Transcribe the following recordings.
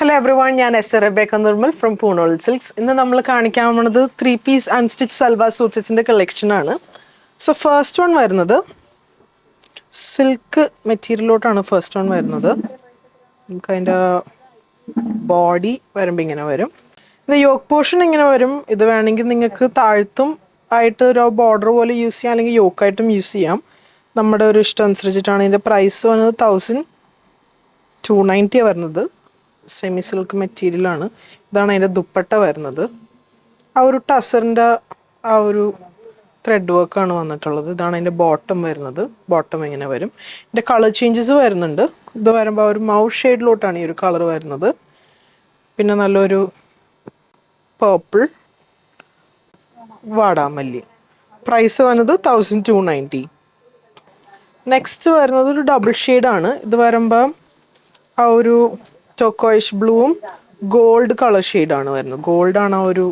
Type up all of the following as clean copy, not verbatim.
Hello everyone, ഞാൻ S Rebecca Nirmal from Poonol silks. ഇന്ന് നമ്മൾ കാണിക്കാൻ പോകുന്നത് 3-piece അൺസ്റ്റിച്ച് സൽവാർ സൂട്ട്സിൻ്റെ കളക്ഷനാണ്. സോ ഫസ്റ്റ് വൺ വരുന്നത് സിൽക്ക് മെറ്റീരിയലോട്ടാണ്. ഫസ്റ്റ് വൺ വരുന്നത് നമുക്ക് അതിൻ്റെ ബോഡി വരുമ്പോൾ ഇങ്ങനെ വരും. ഇത് യോക്ക് പോർഷൻ ഇങ്ങനെ വരും. ഇത് വേണമെങ്കിൽ നിങ്ങൾക്ക് താഴ്ത്തും ആയിട്ട് ഒരു ബോർഡർ പോലെ യൂസ് ചെയ്യാം, അല്ലെങ്കിൽ യോക്കായിട്ടും യൂസ് ചെയ്യാം. നമ്മുടെ ഒരു ഇഷ്ടം അനുസരിച്ചിട്ടാണ്. ഇതിൻ്റെ പ്രൈസ് വന്നത് 1290 വരുന്നത്. സെമി സിൽക്ക് മെറ്റീരിയലാണ്. ഇതാണ് അതിൻ്റെ ദുപ്പട്ട വരുന്നത്. ആ ഒരു ടസറിൻ്റെ ആ ഒരു ത്രെഡ് വർക്കാണ് വന്നിട്ടുള്ളത്. ഇതാണ് അതിൻ്റെ ബോട്ടം വരുന്നത്. ബോട്ടം ഇങ്ങനെ വരും. ഇതിൻ്റെ കളർ ചേഞ്ചസ് വരുന്നുണ്ട്. ഇത് വരുമ്പോൾ ഒരു മൗത്ത് ഷെയ്ഡിലോട്ടാണ് ഈ ഒരു കളർ വരുന്നത്. പിന്നെ നല്ലൊരു പേർപ്പിൾ വാടാമല്ലി. പ്രൈസ് വന്നത് 1290. നെക്സ്റ്റ് വരുന്നത് ഒരു ഡബിൾ ഷെയ്ഡാണ്. ഇത് വരുമ്പോൾ ആ ഒരു ടോക്കോയിഷ് ബ്ലൂവും ഗോൾഡ് കളർ ഷെയ്ഡാണ് വരുന്നത്. ഗോൾഡാണ് ആ ഒരു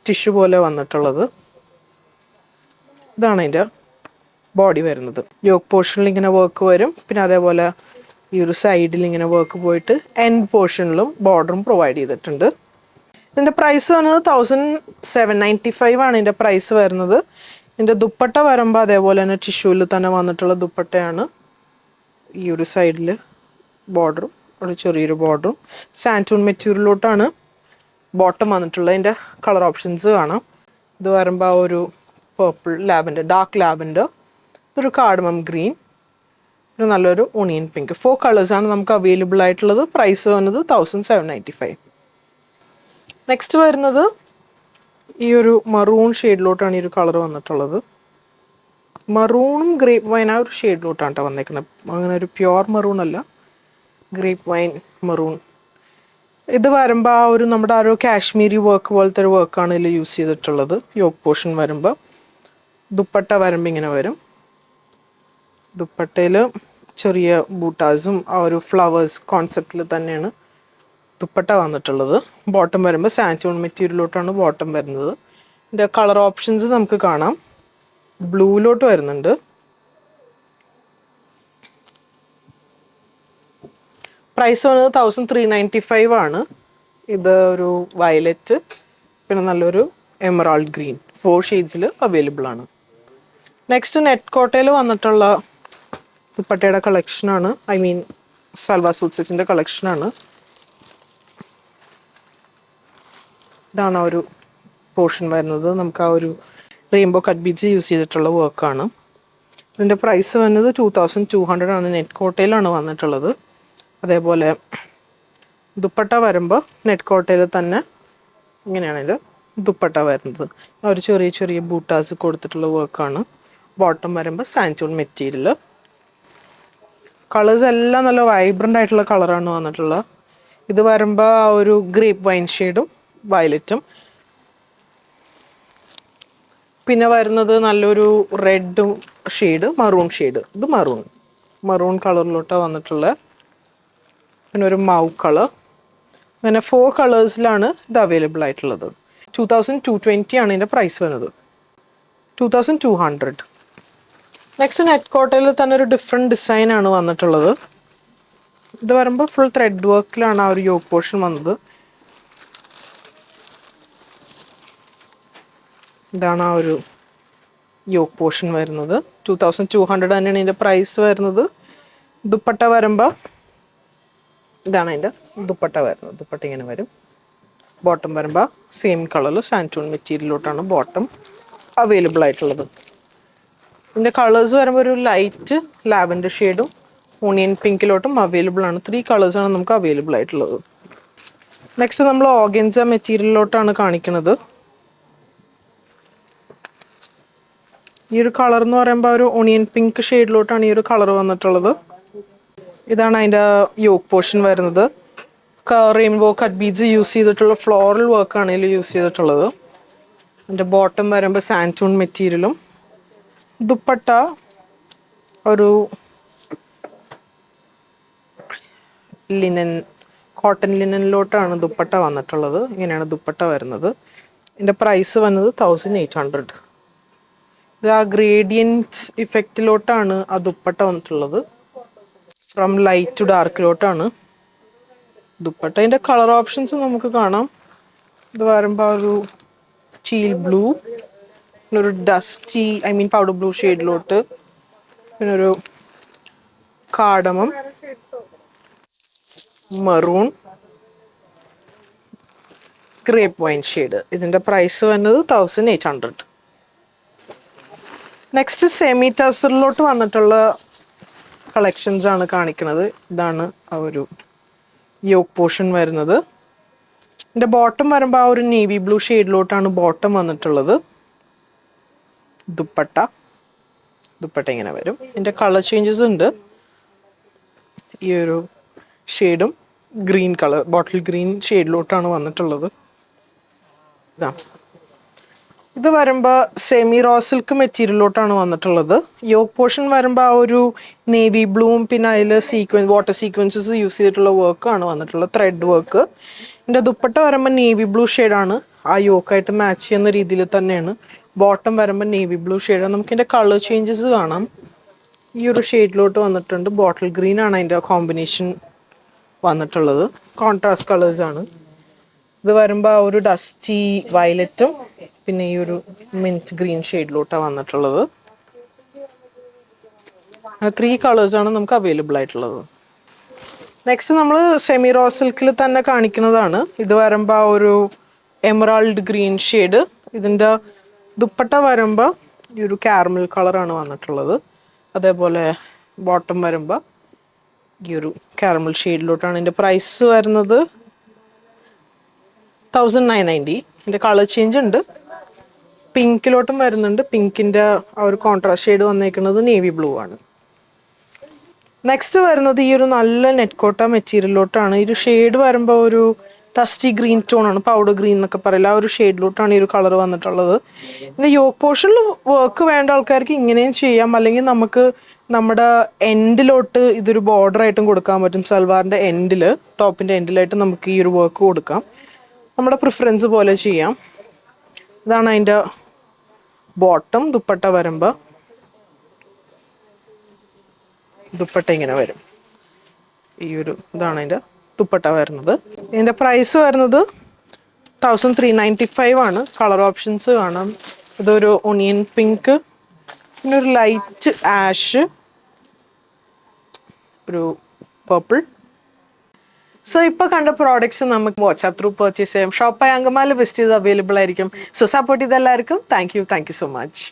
ടിഷ്യൂ പോലെ വന്നിട്ടുള്ളത്. ഇതാണ് അതിൻ്റെ ബോഡി വരുന്നത്. യോക്ക് പോർഷനിൽ ഇങ്ങനെ വർക്ക് വരും. പിന്നെ അതേപോലെ ഈ ഒരു സൈഡിൽ ഇങ്ങനെ വർക്ക് പോയിട്ട് എൻഡ് പോർഷനിലും ബോർഡറും പ്രൊവൈഡ് ചെയ്തിട്ടുണ്ട്. ഇതിൻ്റെ പ്രൈസ് വന്നത് 1795 ആണ് ഇതിൻ്റെ പ്രൈസ് വരുന്നത്. ഇതിൻ്റെ ദുപ്പട്ട വരുമ്പോൾ അതേപോലെ തന്നെ ടിഷ്യൂവിൽ തന്നെ വന്നിട്ടുള്ള ദുപ്പട്ടയാണ്. ഈ ഒരു സൈഡിൽ ബോർഡറും ഒരു ചെറിയൊരു ബോർഡറും സാൻറ്റൂൺ മെറ്റീരിയലോട്ടാണ് ബോട്ടം വന്നിട്ടുള്ളത്. അതിൻ്റെ കളർ ഓപ്ഷൻസ് കാണാം. ഇത് വരുമ്പോൾ ആ ഒരു പേർപ്പിൾ ലാവൻഡർ, ഡാർക്ക് ലാവൻഡർ, ഇതൊരു കാർഡമം ഗ്രീൻ, ഒരു നല്ലൊരു ഒണിയൻ പിങ്ക്. 4 കളേഴ്സാണ് നമുക്ക് അവൈലബിൾ ആയിട്ടുള്ളത്. പ്രൈസ് വന്നത് 1795. നെക്സ്റ്റ് വരുന്നത് ഈ ഒരു മറൂൺ ഷെയ്ഡിലോട്ടാണ് ഈ ഒരു കളർ വന്നിട്ടുള്ളത്. മറൂണും ഗ്രേപ്പ് വൈൻ ആ ഒരു ഷെയ്ഡിലോട്ടാണ് കേട്ടോ വന്നേക്കുന്നത്. അങ്ങനെ ഒരു പ്യുവർ മറൂൺ അല്ല, ഗ്രേപ്പ് വൈൻ മറൂൺ. ഇത് വരുമ്പോൾ ആ ഒരു നമ്മുടെ ആ ഒരു കാശ്മീരി വർക്ക് പോലത്തെ ഒരു വർക്കാണ് ഇതിൽ യൂസ് ചെയ്തിട്ടുള്ളത്. യോക്ക് പോർഷൻ വരുമ്പോൾ ദുപ്പട്ട വരുമ്പോൾ ഇങ്ങനെ വരും. ദുപ്പട്ടയിൽ ചെറിയ ബൂട്ടാസും ആ ഒരു ഫ്ലവേഴ്സ് കോൺസെപ്റ്റിൽ തന്നെയാണ് ദുപ്പട്ട വന്നിട്ടുള്ളത്. ബോട്ടം വരുമ്പോൾ സാൻറ്റൂൺ മെറ്റീരിയലോട്ടാണ് ബോട്ടം വരുന്നത്. ഇതിൻ്റെ കളർ ഓപ്ഷൻസ് നമുക്ക് കാണാം. ബ്ലൂയിലോട്ട് വരുന്നുണ്ട്. പ്രൈസ് വന്നത് 1395 ആണ്. ഇത് ഒരു വയലറ്റ്, പിന്നെ നല്ലൊരു എമറാൾഡ് ഗ്രീൻ, 4 ഷെയ്ഡ്സിൽ അവൈലബിൾ ആണ്. നെക്സ്റ്റ് നെറ്റ് കോട്ടയിൽ വന്നിട്ടുള്ള ദുപ്പട്ടയുടെ കളക്ഷനാണ്. ഐ മീൻ സൽവാർ സൂട്ട്സിൻ്റെ കളക്ഷനാണ്. ഇതാണ് ആ ഒരു പോർഷൻ വരുന്നത്. നമുക്ക് ആ ഒരു റെയിൻബോ കട്ട് ബീഡ്സ് യൂസ് ചെയ്തിട്ടുള്ള വർക്കാണ്. ഇതിൻ്റെ പ്രൈസ് വന്നത് 2200 ആണ്. നെറ്റ് കോട്ടയിലാണ് വന്നിട്ടുള്ളത്. അതേപോലെ ദുപ്പട്ട വരുമ്പോൾ നെറ്റ് കോട്ടയിൽ തന്നെ ഇങ്ങനെയാണ് ഇതിൻ്റെ ദുപ്പട്ട വരുന്നത്. ഒരു ചെറിയ ചെറിയ ബൂട്ടാസ് കൊടുത്തിട്ടുള്ള വർക്കാണ്. ബോട്ടം വരുമ്പോൾ സാൻറ്റൂൺ മെറ്റീരിയൽ. കളേഴ്സ് എല്ലാം നല്ല വൈബ്രൻ്റ് ആയിട്ടുള്ള കളറാണ് വന്നിട്ടുള്ളത്. ഇത് വരുമ്പോൾ ആ ഒരു ഗ്രേപ്പ് വൈൻ ഷെയ്ഡും വയലറ്റും, പിന്നെ വരുന്നത് നല്ലൊരു റെഡും ഷെയ്ഡ്, മറൂൺ ഷെയ്ഡ്. ഇത് മറൂൺ കളറിലോട്ടാണ് വന്നിട്ടുള്ളത്. പിന്നെ ഒരു മൗ കളർ. അങ്ങനെ 4 കളേഴ്സിലാണ് ഇത് അവൈലബിൾ ആയിട്ടുള്ളത്. 2220 ആണ് ഇതിൻ്റെ പ്രൈസ് വരുന്നത്. 2200. നെക്സ്റ്റ് നെറ്റ് കോട്ടയിൽ തന്നെ ഒരു ഡിഫറെൻറ്റ് ഡിസൈനാണ് വന്നിട്ടുള്ളത്. ഇത് വരുമ്പോൾ ഫുൾ ത്രെഡ് വർക്കിലാണ് ആ ഒരു യോക്ക് പോർഷൻ വന്നത്. ഇതാണ് ആ ഒരു യോക്ക് പോർഷൻ വരുന്നത്. 2200 തന്നെയാണ് ഇതിൻ്റെ പ്രൈസ് വരുന്നത്. ദുപ്പട്ട വരുമ്പോൾ ഇതാണ് അതിൻ്റെ ദുപ്പട്ട വരുന്നത്. ദുപ്പട്ട ഇങ്ങനെ വരും. ബോട്ടം വരുമ്പോൾ സെയിം കളറിൽ സാൻറ്റൂൺ മെറ്റീരിയലോട്ടാണ് ബോട്ടം അവൈലബിൾ ആയിട്ടുള്ളത്. ഇതിൻ്റെ കളേഴ്സ് വരുമ്പോൾ ഒരു ലൈറ്റ് ലാവൻഡർ ഷെയ്ഡും ഓണിയൻ പിങ്കിലോട്ടും അവൈലബിൾ ആണ്. 3 കളേഴ്സാണ് നമുക്ക് അവൈലബിൾ ആയിട്ടുള്ളത്. നെക്സ്റ്റ് നമ്മൾ ഓർഗൻസ മെറ്റീരിയലിലോട്ടാണ് കാണിക്കുന്നത്. ഈ ഒരു കളർ എന്ന് പറയുമ്പോൾ ഒരു ഓണിയൻ പിങ്ക് ഷെയ്ഡിലോട്ടാണ് ഈ ഒരു കളർ വന്നിട്ടുള്ളത്. ഇതാണ് അതിൻ്റെ യോക്ക് പോർഷൻ വരുന്നത്. റെയിൻബോ കട്ട് ബീഡ്സ് യൂസ് ചെയ്തിട്ടുള്ള ഫ്ലോറൽ വർക്കാണ് ഇതിൽ യൂസ് ചെയ്തിട്ടുള്ളത്. അതിൻ്റെ ബോട്ടം വരുമ്പോൾ സാൻറ്റൂൺ മെറ്റീരിയലും, ദുപ്പട്ട ഒരു ലിനൻ, കോട്ടൺ ലിനനിലോട്ടാണ് ദുപ്പട്ട വന്നിട്ടുള്ളത്. ഇങ്ങനെയാണ് ദുപ്പട്ട വരുന്നത്. ഇതിൻ്റെ പ്രൈസ് വന്നത് 1800. ഇത് ആ ഗ്രേഡിയൻറ്റ് ഇഫക്റ്റിലോട്ടാണ് ആ ദുപ്പട്ട വന്നിട്ടുള്ളത്. ഫ്രം ലൈറ്റ് ടു ഡാർക്കിലോട്ടാണ് ദുപ്പട്ടേൻ്റെ കളർ ഓപ്ഷൻസ് നമുക്ക് കാണാം. ഇത് വരുമ്പോൾ ഒരു ടീൽ ബ്ലൂ, പിന്നെ ഒരു ഡസ്റ്റി പൗഡർ ബ്ലൂ ഷെയ്ഡിലോട്ട്, പിന്നെ ഒരു cardamom, maroon, grape wine shade. ഇതിൻ്റെ പ്രൈസ് വന്നത് 1800. നെക്സ്റ്റ് സെമി ടസറിലോട്ട് വന്നിട്ടുള്ള കളക്ഷൻസ് ആണ് കാണിക്കുന്നത്. ഇതാണ് ആ ഒരു യോക്ക് പോർഷൻ വരുന്നത്. ഇതിൻ്റെ ബോട്ടം വരുമ്പോൾ ആ ഒരു നേവി ബ്ലൂ ഷെയ്ഡിലോട്ടാണ് ബോട്ടം വന്നിട്ടുള്ളത്. ദുപ്പട്ട ഇങ്ങനെ വരും. ഇതിൻ്റെ കളർ ചേഞ്ചസ് ഉണ്ട്. ഈ ഒരു ഷെയ്ഡും ഗ്രീൻ കളർ, ബോട്ടിൽ ഗ്രീൻ ഷെയ്ഡിലോട്ടാണ് വന്നിട്ടുള്ളത്. ഇത് വരുമ്പോൾ സെമി റോ സിൽക്ക് മെറ്റീരിയലിലോട്ടാണ് വന്നിട്ടുള്ളത്. യോക്ക് പോർഷൻ വരുമ്പോൾ ആ ഒരു നേവി ബ്ലൂവും പിന്നെ അതിൽ വാട്ടർ സീക്വൻസസ് യൂസ് ചെയ്തിട്ടുള്ള വർക്കാണ് വന്നിട്ടുള്ളത്, ത്രെഡ് വർക്ക്. ഇതിൻ്റെ ദുപ്പട്ട വരുമ്പോൾ നേവി ബ്ലൂ ഷെയ്ഡാണ്, ആ യോക്കായിട്ട് മാച്ച് ചെയ്യുന്ന രീതിയിൽ തന്നെയാണ്. ബോട്ടം വരുമ്പോൾ നേവി ബ്ലൂ ഷെയ്ഡാണ്. നമുക്കിതിൻ്റെ കളർ ചേഞ്ചസ് കാണാം. ഈ ഒരു ഷെയ്ഡിലോട്ട് വന്നിട്ടുണ്ട്. ബോട്ടിൽ ഗ്രീൻ ആണ് അതിൻ്റെ കോമ്പിനേഷൻ വന്നിട്ടുള്ളത്. കോൺട്രാസ്റ്റ് കളേഴ്സാണ്. ഇത് വരുമ്പോൾ ഒരു ഡസ്റ്റി വയലറ്റും പിന്നെ ഈ ഒരു മിൻറ്റ് ഗ്രീൻ ഷെയ്ഡിലോട്ടാണ് വന്നിട്ടുള്ളത്. 3 കളേഴ്സാണ് നമുക്ക് അവൈലബിൾ ആയിട്ടുള്ളത്. നെക്സ്റ്റ് നമ്മൾ സെമി റോ സിൽക്കിൽ തന്നെ കാണിക്കുന്നതാണ്. ഇത് വരുമ്പോൾ ഒരു എമറാൾഡ് ഗ്രീൻ ഷെയ്ഡ്. ഇതിൻ്റെ ദുപ്പട്ട വരുമ്പോൾ ഈ ഒരു കാരമൽ കളറാണ് വന്നിട്ടുള്ളത്. അതേപോലെ ബോട്ടം വരുമ്പോൾ ഈ ഒരു കാരമൽ ഷെയ്ഡിലോട്ടാണ്. ഇതിൻ്റെ പ്രൈസ് വരുന്നത് 1990. ഇതിൻ്റെ കളർ ചേഞ്ച് ഉണ്ട്. പിങ്കിലോട്ടും വരുന്നുണ്ട്. പിങ്കിൻ്റെ ആ ഒരു കോൺട്രാസ്റ്റ് ഷെയ്ഡ് വന്നേക്കുന്നത് നേവി ബ്ലൂ ആണ്. നെക്സ്റ്റ് വരുന്നത് ഈ ഒരു നല്ല നെറ്റ് കോട്ട മെറ്റീരിയലിലോട്ടാണ്. ഈ ഒരു ഷെയ്ഡ് വരുമ്പോൾ ഒരു ടസ്റ്റി ഗ്രീൻ ടോൺ ആണ്, പൗഡർ ഗ്രീൻ എന്നൊക്കെ പറയില്ല, ആ ഒരു ഷെയ്ഡിലോട്ടാണ് ഈ ഒരു കളർ വന്നിട്ടുള്ളത്. പിന്നെ യോക്ക് പോർഷനിൽ വർക്ക് വേണ്ട ആൾക്കാർക്ക് ഇങ്ങനെയും ചെയ്യാം, അല്ലെങ്കിൽ നമുക്ക് നമ്മുടെ എൻഡിലോട്ട് ഇതൊരു ബോർഡറായിട്ടും കൊടുക്കാൻ പറ്റും. സൽവാറിൻ്റെ എൻഡിൽ, ടോപ്പിൻ്റെ എൻഡിലായിട്ട് നമുക്ക് ഈ ഒരു വർക്ക് കൊടുക്കാം. നമ്മുടെ പ്രിഫറൻസ് പോലെ ചെയ്യാം. ഇതാണ് അതിൻ്റെ ബോട്ടം. ദുപ്പട്ട വരുമ്പോൾ ദുപ്പട്ട ഇങ്ങനെ വരും. ഇതാണ് അതിൻ്റെ ദുപ്പട്ട വരുന്നത്. ഇതിൻ്റെ പ്രൈസ് വരുന്നത് 1395 ആണ്. കളർ ഓപ്ഷൻസ് കാണാം. ഇതൊരു ഒണിയൻ പിങ്ക്, പിന്നെ ഒരു ലൈറ്റ് ആഷ്, ഒരു പർപ്പിൾ. സോ ഇപ്പോൾ കണ്ട പ്രോഡക്ട്സ് നമുക്ക് വാട്സാപ്പ് ത്രൂ പർച്ചേസ് ചെയ്യാം. ഷോപ്പായ അങ്കമാലി വിസിറ്റ് ചെയ്ത് അവൈലബിൾ ആയിരിക്കും. സോ സപ്പോർട്ട് ചെയ്ത എല്ലാവർക്കും താങ്ക് യു സോ മച്ച്.